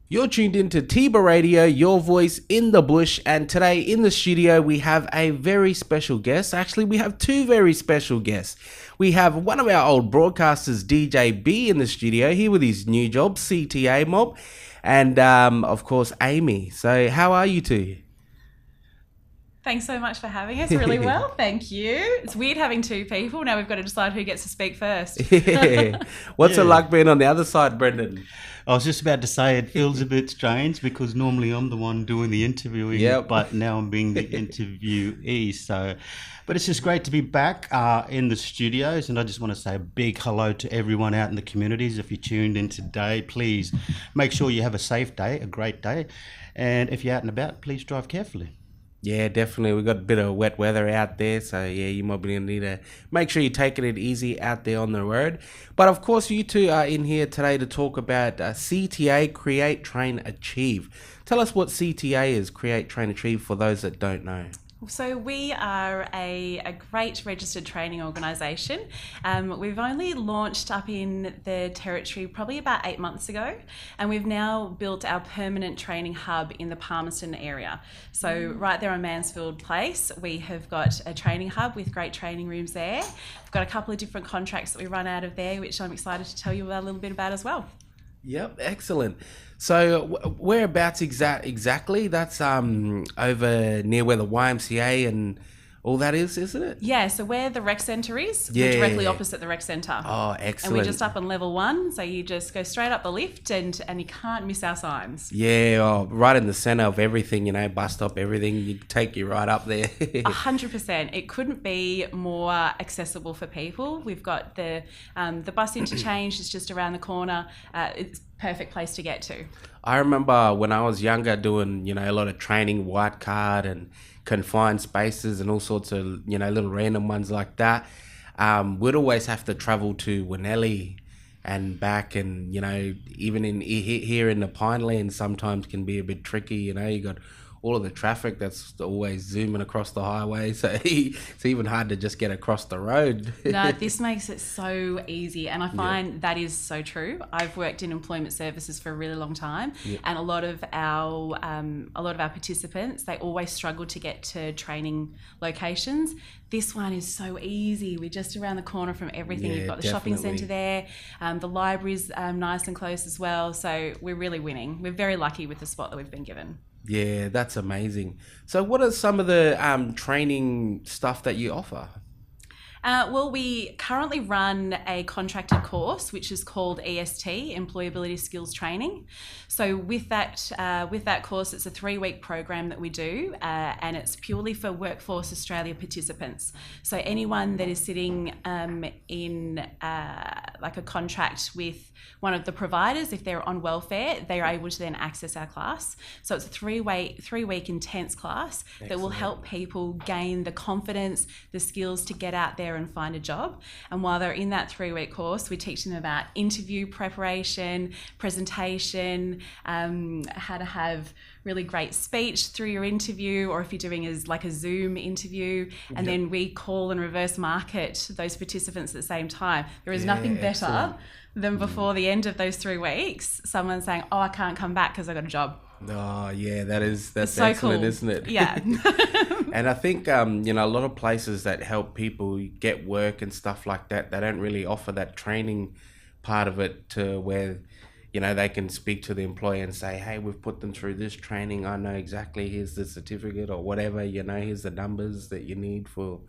You're tuned into Tiba Radio, your voice in the bush, and today in the studio we have a very special guest. Actually, we have two very special guests. We have one of our old broadcasters, DJ B, in the studio, here with his new job, CTA Mob, and of course, Amy. So how are you two? Thanks so much for having us. Really well, thank you. It's weird having two people. Now we've got to decide who gets to speak first. What's it like being on the other side, Brendon? I was just about to say it feels a bit strange because normally I'm the one doing the interviewing, but now I'm being the interviewee. But it's just great to be back in the studios, and I just want to say a big hello to everyone out in the communities. If you tuned in today, please make sure you have a safe day, a great day, and if you're out and about, please drive carefully. Yeah, definitely. We've got a bit of wet weather out there, so yeah, you might be going to need to make sure you're taking it easy out there on the road. But of course, you two are in here today to talk about CTA, Create, Train, Achieve. Tell us what CTA is, Create, Train, Achieve, for those that don't know. So we are a great registered training organisation. We've only launched up in the territory probably about 8 months ago, and we've now built our permanent training hub in the Palmerston area. So right there on Mansfield Place, we have got a training hub with great training rooms there. We've got a couple of different contracts that we run out of there, which I'm excited to tell you a little bit about as well. Yep, excellent. So whereabouts exactly? That's over near where the YMCA and all that is, isn't it? Yeah, so where the rec centre is, we're directly opposite the rec centre. Oh, excellent. And we're just up on level 1, so you just go straight up the lift and you can't miss our signs. Yeah, right in the centre of everything, bus stop, everything, you take you right up there. 100%. It couldn't be more accessible for people. We've got the bus interchange is just around the corner. It's perfect place to get to. I remember when I was younger doing, a lot of training, white card and confined spaces and all sorts of, little random ones like that. We'd always have to travel to Winnelly and back, and, even in here in the Pinelands sometimes can be a bit tricky, you got all of the traffic that's always zooming across the highway, so it's even hard to just get across the road. No, this makes it so easy, and I find that is so true. I've worked in employment services for a really long time, and a lot of our participants, they always struggle to get to training locations. This one is so easy. We're just around the corner from everything. You've got the shopping centre there, the library's nice and close as well, so we're really winning. We're very lucky with the spot that we've been given. Yeah, that's amazing. So what are some of the training stuff that you offer? Well, we currently run a contracted course, which is called EST, Employability Skills Training. So with that course, it's a 3-week program that we do, and it's purely for Workforce Australia participants. So anyone that is sitting in like a contract with one of the providers, if they're on welfare, they are able to then access our class. So it's a 3-week intense class that will help people gain the confidence, the skills to get out there and find a job. And while they're in that 3-week course, we teach them about interview preparation, presentation, how to have really great speech through your interview, or if you're doing like a Zoom interview, and then we call and reverse market those participants at the same time. There is nothing better than before the end of those 3 weeks, someone saying, "Oh, I can't come back because I got a job." Oh yeah, that's so excellent, cool. Isn't it? Yeah. And I think a lot of places that help people get work and stuff like that, they don't really offer that training part of it to where they can speak to the employer and say, "Hey, we've put them through this training. I know exactly. Here's the certificate or whatever. Here's the numbers that you need to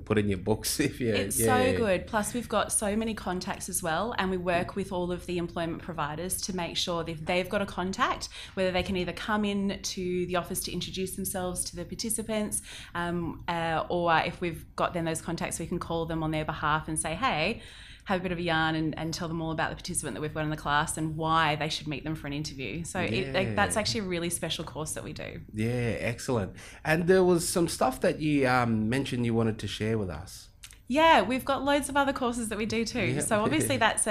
put in your books." It's so good. Plus, we've got so many contacts as well, and we work with all of the employment providers to make sure that if they've got a contact, whether they can either come in to the office to introduce themselves to the participants, or if we've got them those contacts, we can call them on their behalf and say, "Hey, have a bit of a yarn and tell them all about the participant that we've got in the class and why they should meet them for an interview." So that's actually a really special course that we do. Yeah, excellent. And there was some stuff that you mentioned you wanted to share with us. Yeah, we've got loads of other courses that we do too. Yeah. So obviously that's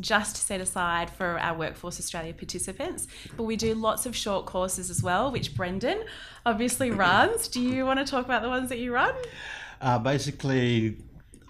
just set aside for our Workforce Australia participants, but we do lots of short courses as well, which Brendon obviously runs. Do you want to talk about the ones that you run? Basically,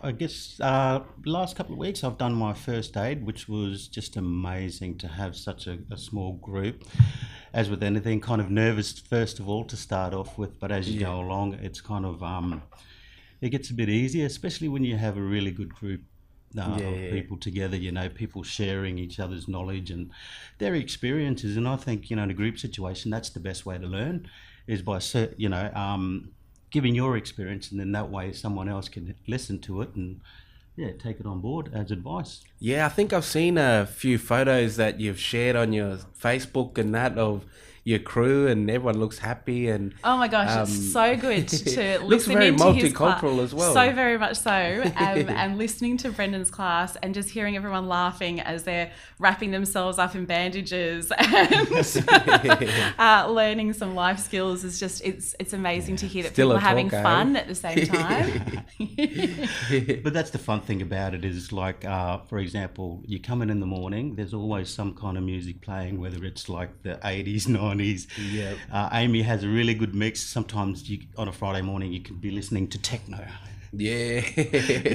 I guess last couple of weeks I've done my first aid, which was just amazing to have such a small group. As with anything, kind of nervous first of all to start off with, but as you go along, it's kind of it gets a bit easier, especially when you have a really good group of people together. You know, people sharing each other's knowledge and their experiences. And I think, you know, in a group situation, that's the best way to learn, is by giving your experience, and then that way someone else can listen to it and take it on board as advice. Yeah, I think I've seen a few photos that you've shared on your Facebook and that of your crew, and everyone looks happy. And oh my gosh, it's so good to looks listen very into his multicultural as well. So very much so, and listening to Brendon's class and just hearing everyone laughing as they're wrapping themselves up in bandages and learning some life skills is just it's amazing to hear that Still people are a having talk, fun at the same time. But that's the fun thing about it, is like, for example, you come in the morning, there's always some kind of music playing, whether it's like the 80s, 90s. Yeah. Amy has a really good mix. Sometimes on a Friday morning you can be listening to techno. Yeah.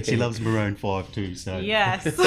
She loves Maroon 5 too. So Yes.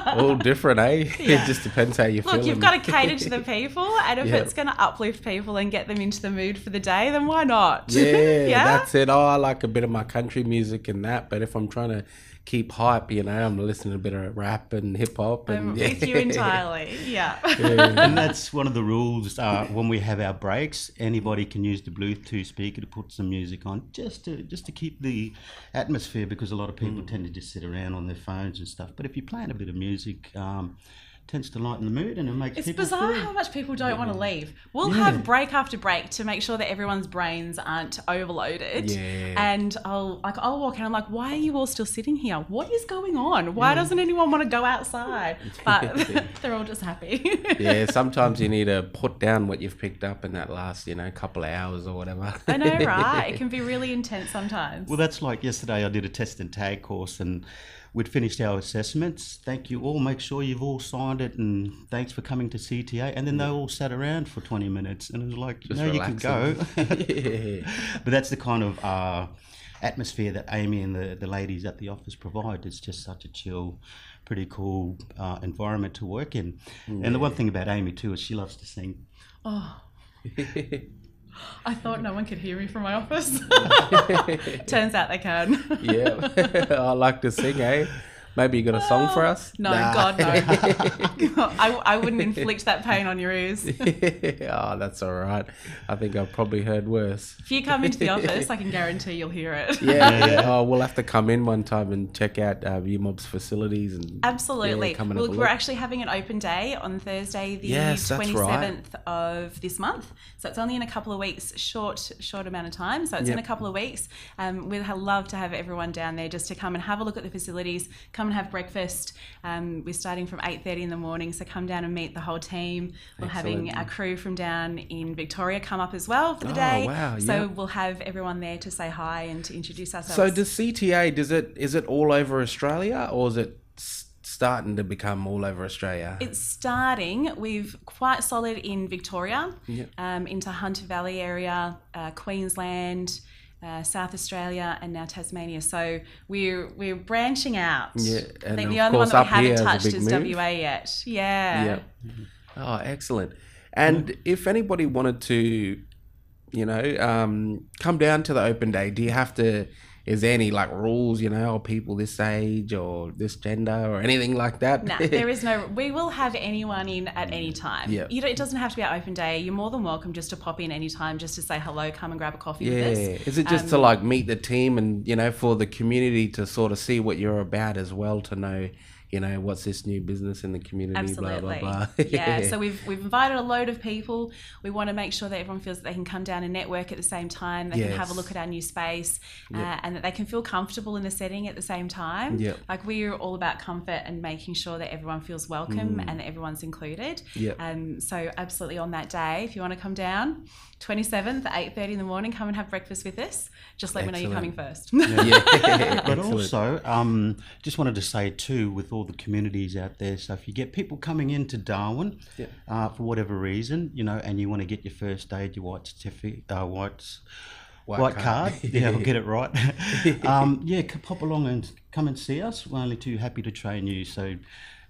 All different, eh? Yeah. It just depends how you feel. Look, you've got to cater to the people, and if it's going to uplift people and get them into the mood for the day, then why not? Yeah, that's it. Oh, I like a bit of my country music and that, but if I'm trying to keep hype, you know, I'm listening to a bit of rap and hip hop. I'm with you entirely. Yeah. And that's one of the rules. When we have our breaks, anybody can use the Bluetooth speaker to put some music on, just to keep the atmosphere, because a lot of people tend to just sit around on their phones and stuff. But if you're playing a bit of music, tends to lighten the mood, and it makes people bizarre feel. how much people don't want to leave. We'll have break after break to make sure that everyone's brains aren't overloaded. Yeah. And I'll walk in, I'm like, why are you all still sitting here? What is going on? Why doesn't anyone want to go outside? But they're all just happy. Yeah, sometimes you need to put down what you've picked up in that last, you know, couple of hours or whatever. I know, right? It can be really intense sometimes. Well, that's like yesterday I did a test and tag course, and we'd finished our assessments. Thank you all. Make sure you've all signed it, and thanks for coming to CTA. And then they all sat around for 20 minutes, and it was like, Just you can go. relaxing. But that's the kind of atmosphere that Amy and the ladies at the office provide. It's just such a chill, pretty cool environment to work in. And the one thing about Amy too is she loves to sing. Oh. I thought no one could hear me from my office. Turns out they can. Yeah, I like to sing, eh? Maybe you got a song for us? No, Nah. God, no. I wouldn't inflict that pain on your ears. Oh, that's all right. I think I've probably heard worse. If you come into the office, I can guarantee you'll hear it. Yeah. Oh, we'll have to come in one time and check out UMob's facilities. And Absolutely. come and Look, have a we're look. actually having an open day on Thursday, the Yes, that's 27th right. of this month. So it's only in a couple of weeks, short amount of time. So it's in a couple of weeks. We'd love to have everyone down there just to come and have a look at the facilities, come and have breakfast. We're starting from 8:30 in the morning, so come down and meet the whole team. We're having our crew from down in Victoria come up as well for the day. Wow, So we'll have everyone there to say hi and to introduce ourselves. So does CTA, is it all over Australia, or is it starting to become all over Australia? It's starting. We've quite solid in Victoria, into Hunter Valley area, Queensland, South Australia, and now Tasmania. So we're branching out. Yeah, I and think of the only one course that we up here haven't is a touched big is move. WA yet. Yeah. Yep. Oh, excellent. And if anybody wanted to, you know, come down to the open day, do you have to, is there any like rules, you know, or people this age or this gender or anything like that? No, there is no. We will have anyone in at any time. Yeah. It doesn't have to be our open day. You're more than welcome just to pop in any time, just to say hello, come and grab a coffee with us. Is it just to like meet the team and, you know, for the community to sort of see what you're about as well, to know, you know, what's this new business in the community, Absolutely. blah, blah, blah. Yeah, so we've invited a load of people. We want to make sure that everyone feels that they can come down and network at the same time. They can have a look at our new space, and that they can feel comfortable in the setting at the same time. Yep. Like, we're all about comfort and making sure that everyone feels welcome and that everyone's included. Yep. So absolutely on that day, if you want to come down, 27th at 8:30 in the morning, come and have breakfast with us. Just let me know you're coming first. Yeah. But also, just wanted to say too, with all the communities out there, so if you get people coming into Darwin for whatever reason, you know, and you want to get your first aid, your white certificate, White card. Yeah, I'll get it right. Pop along and come and see us. We're only too happy to train you. So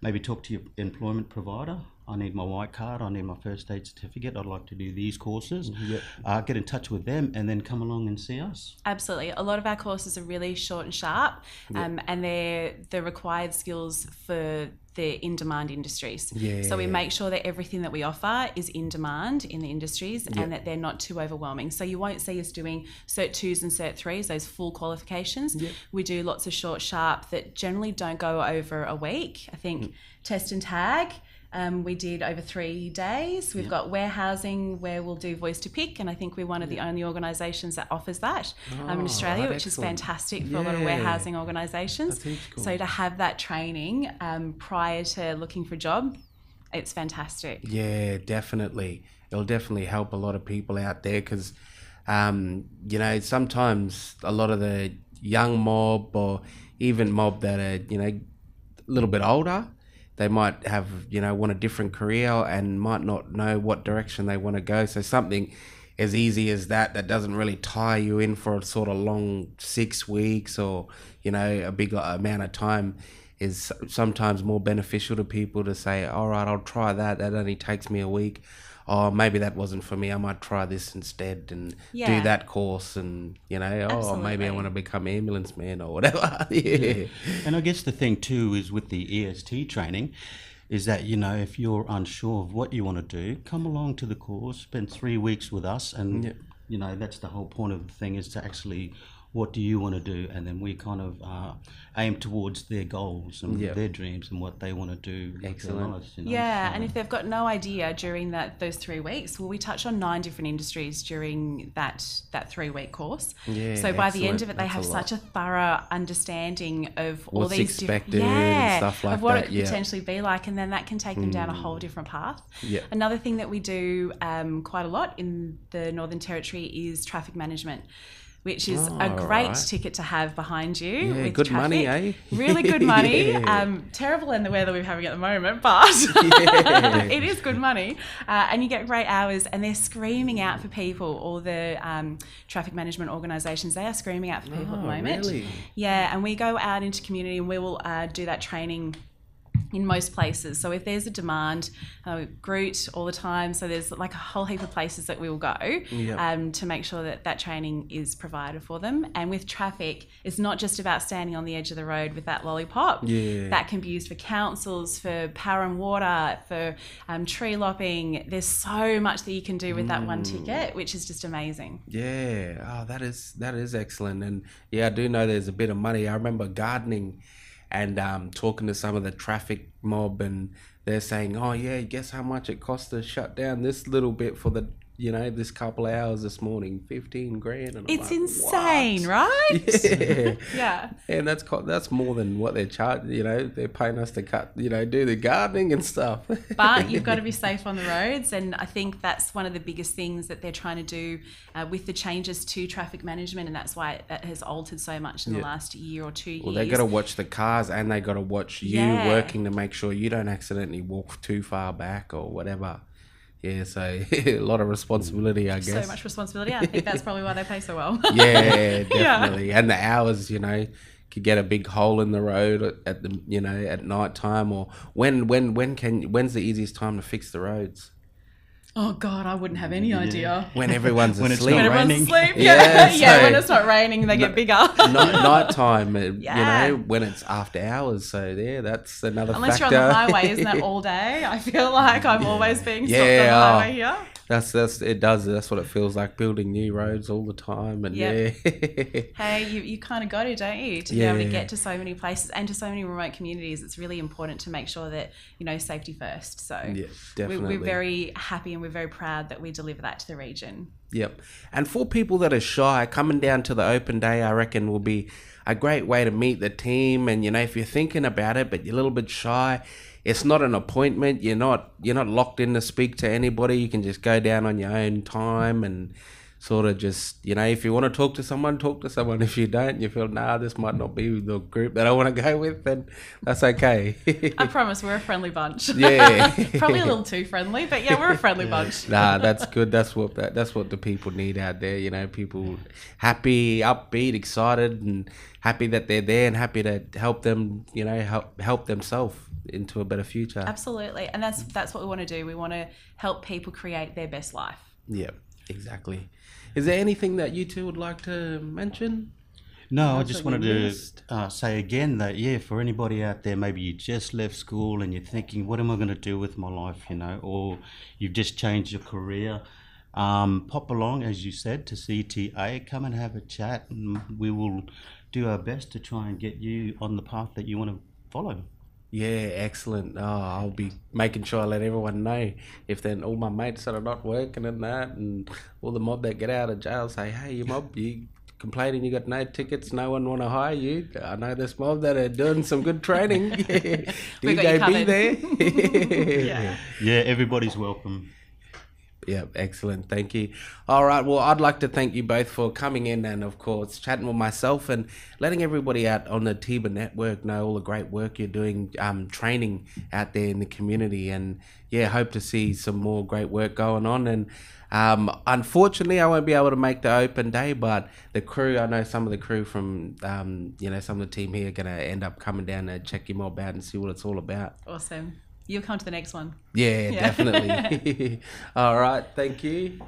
maybe talk to your employment provider. I need my white card. I need my first aid certificate. I'd like to do these courses. Yep. Get in touch with them and then come along and see us. Absolutely. A lot of our courses are really short and sharp, and they're the required skills for the in-demand industries. Yeah. So we make sure that everything that we offer is in demand in the industries and that they're not too overwhelming. So you won't see us doing Cert 2s and Cert 3s, those full qualifications. Yep. We do lots of short, sharp that generally don't go over a week. I think test and tag, we did over 3 days. We've got warehousing where we'll do voice to pick, and I think we're one of the only organisations that offers that in Australia, which is fantastic for a lot of warehousing organisations. Cool. So to have that training prior to looking for a job, it's fantastic. Yeah, definitely. It'll definitely help a lot of people out there because, sometimes a lot of the young mob or even mob that are, a little bit older, they might have, want a different career and might not know what direction they want to go. So something as easy as that doesn't really tie you in for a sort of long 6 weeks or, a big amount of time is sometimes more beneficial to people to say, all right, I'll try that. That only takes me a week. Oh, maybe that wasn't for me. I might try this instead and do that course and, maybe I want to become ambulance man or whatever. Yeah. And I guess the thing too is with the EST training is that, if you're unsure of what you want to do, come along to the course, spend 3 weeks with us and, that's the whole point of the thing is to actually what do you want to do? And then we kind of aim towards their goals and their dreams and what they want to do. Excellent. Lives, and if they've got no idea during those 3 weeks, we touch on 9 different industries during that 3-week course. Yeah, so by the end of it, they have such a thorough understanding of all what's these expected and stuff like of what that. it could potentially be like, and then that can take them down a whole different path. Yeah. Another thing that we do quite a lot in the Northern Territory is traffic management, which is a great ticket to have behind you. Yeah, with good traffic. Money, eh? Really good money. Terrible in the weather we're having at the moment, but it is good money. And you get great hours, and they're screaming out for people. All the traffic management organisations, they are screaming out for people at the moment. Really? Yeah, and we go out into community and we will do that training in most places. So if there's a demand, Groot all the time. So there's like a whole heap of places that we will go to make sure that training is provided for them. And with traffic, it's not just about standing on the edge of the road with that lollipop. Yeah. That can be used for councils, for power and water, for tree lopping. There's so much that you can do with that one ticket, which is just amazing. Yeah. Oh, that is excellent. And I do know there's a bit of money. I remember gardening and talking to some of the traffic mob, and they're saying, oh yeah, guess how much it costs to shut down this little bit for the this couple of hours this morning, 15 grand. And it's like, insane, what? Right? Yeah. And that's more than what they're charging. They're paying us to do the gardening and stuff. But you've got to be safe on the roads, and I think that's one of the biggest things that they're trying to do with the changes to traffic management, and that's why that has altered so much in the last year or 2 years. Well, they got to watch the cars, and they got to watch you working to make sure you don't accidentally walk too far back or whatever. Yeah, so a lot of responsibility, I guess. So much responsibility. I think that's probably why they pay so well. Yeah, definitely. Yeah. And the hours, could get a big hole in the road at the at night time, or when's the easiest time to fix the roads? Oh God, I wouldn't have any idea. When everyone's asleep. When everyone's asleep. Yeah, when it's not raining, they get bigger. Night time, when it's after hours. So that's another Unless factor. You're on the highway, isn't that all day? I feel like I'm always being stopped on the highway here. That's what it feels like, building new roads all the time. And hey, you kind of got to, don't you, to be able to get to so many places and to so many remote communities. It's really important to make sure that safety first. So definitely. We're very happy and we're very proud that we deliver that to the region. Yep. And for people that are shy, coming down to the open day, I reckon will be a great way to meet the team. And if you're thinking about it but you're a little bit shy, it's not an appointment. You're not locked in to speak to anybody. You can just go down on your own time and sort of just, if you want to talk to someone, talk to someone. If you don't, you feel, nah, this might not be the group that I want to go with, then that's okay. I promise we're a friendly bunch. Yeah. Probably a little too friendly, but yeah, we're a friendly bunch. Nah, that's good. That's what the people need out there. People happy, upbeat, excited, and happy that they're there, and happy to help them. Help themselves into a better future. Absolutely, and that's what we want to do. We want to help people create their best life. Yeah, exactly. Is there anything that you two would like to mention? No, I just wanted to say again that, for anybody out there, maybe you just left school and you're thinking, what am I going to do with my life, or you've just changed your career, pop along, as you said, to CTA, come and have a chat, and we will do our best to try and get you on the path that you want to follow. Yeah, excellent. Oh, I'll be making sure I let everyone know. If then all my mates that are not working and that, and all the mob that get out of jail say, hey, you mob, you complaining you got no tickets, no one want to hire you. I know this mob that are doing some good training. DJ be there. Yeah, everybody's welcome. Yeah, excellent. Thank you. All right. Well, I'd like to thank you both for coming in and, of course, chatting with myself and letting everybody out on the TIBA network know all the great work you're doing, training out there in the community. And, hope to see some more great work going on. And unfortunately, I won't be able to make the open day, but the crew, I know some of the crew from, some of the team here are going to end up coming down to check your mob out and see what it's all about. Awesome. You'll come to the next one. Yeah. Definitely. All right. Thank you.